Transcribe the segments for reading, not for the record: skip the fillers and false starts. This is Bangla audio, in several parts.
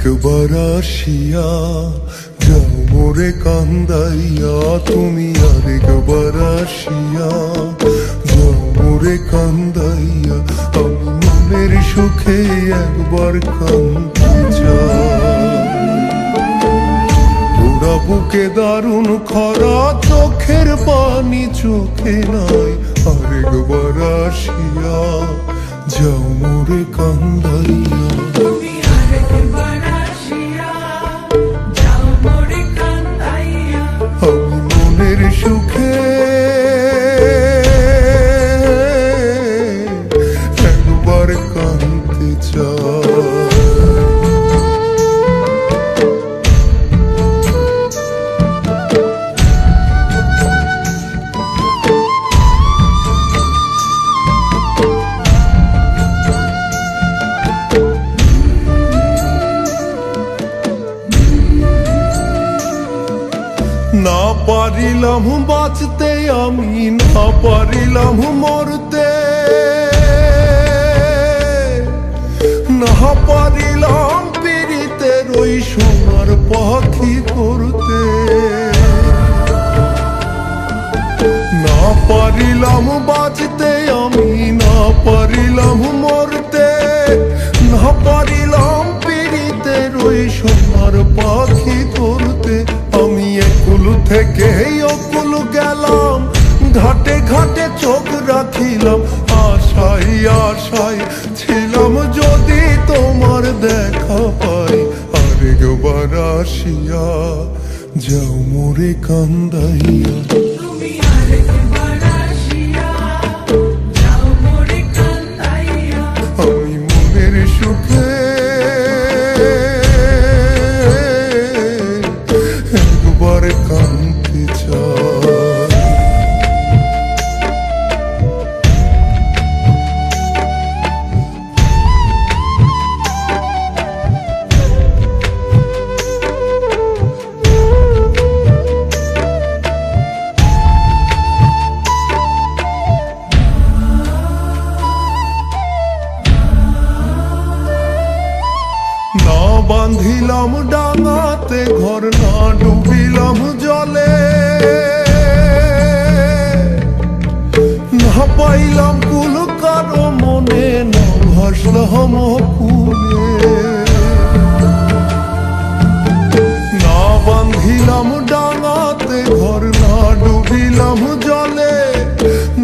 আরেকবার আসিয়া যাও মোরে কান্দাইয়া, তুমি আরেকবার আসিয়া যাও মোরে কান্দাইয়া, আমি মনের সুখে একবার কান্দতে চাই। পুরা বুকে দারুণ খরা, চোখের পানি চোখে নাই, আরেকবার আসিয়া যাও মোরে কান্দাইয়া। আমি মনের সুখে একবার কাঁদতে চাই। না পারিলাম বাঁচতে আমি, না পারিলাম মরতে, না পারিলাম পীড়িতের ওই সোনার পাখি করতে, না পারিলাম বাঁচতে আমি, না পারিলাম মরতে, না পারিলাম পীড়িতের ওই সোনার পাখি করতে। আমি একুল থেকে অকুল গেলাম, ঘাটে ঘাটে চোখ রাখিলাম, আশাই আশাই ছিলাম যদি তোমার দেখা পাই, আরেকবার আসিয়া যাও মোরে কান্দাইয়া। আমি মনের সুখে একবার কাঁদতে চাই। না বাঁধিলাম ডাঙাতে ঘর, না ডুবিলাম জলে, না পাইলাম কুল কারো মনে, না ভাসলাম কুলে, না বাঁধিলাম ডাঙাতে ঘর, না ডুবিলাম জলে,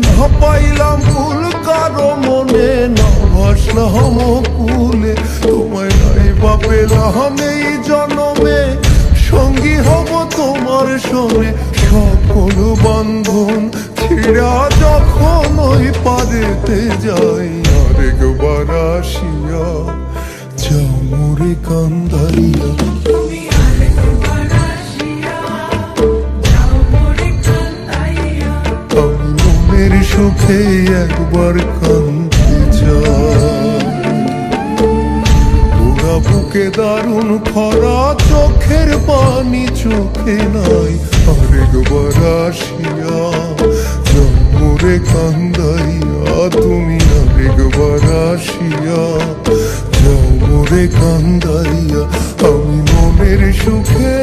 না পাইলাম কুল কারো মনে, না ভাসলাম কুলে। তোমায় নাই বা পেলাম এই জন্মে, সঙ্গী হব তোমার সঙ্গে, সকল বন্ধন ছিড়া যখন ওই পারেতে যাই, আরেকবার আসিয়া যাও মোরে কান্দাইয়া। আমি মনের সুখে একবার কাঁদতে চাই। পুরা বুকে দারুণ খরা, চোখের পানি চোখে নাই, আরেকবার আসিয়া যাও মোরে কান্দাইয়া। তুমি আরেকবার আসিয়া যাও মোরে কান্দাইয়া, আমি মনের সুখে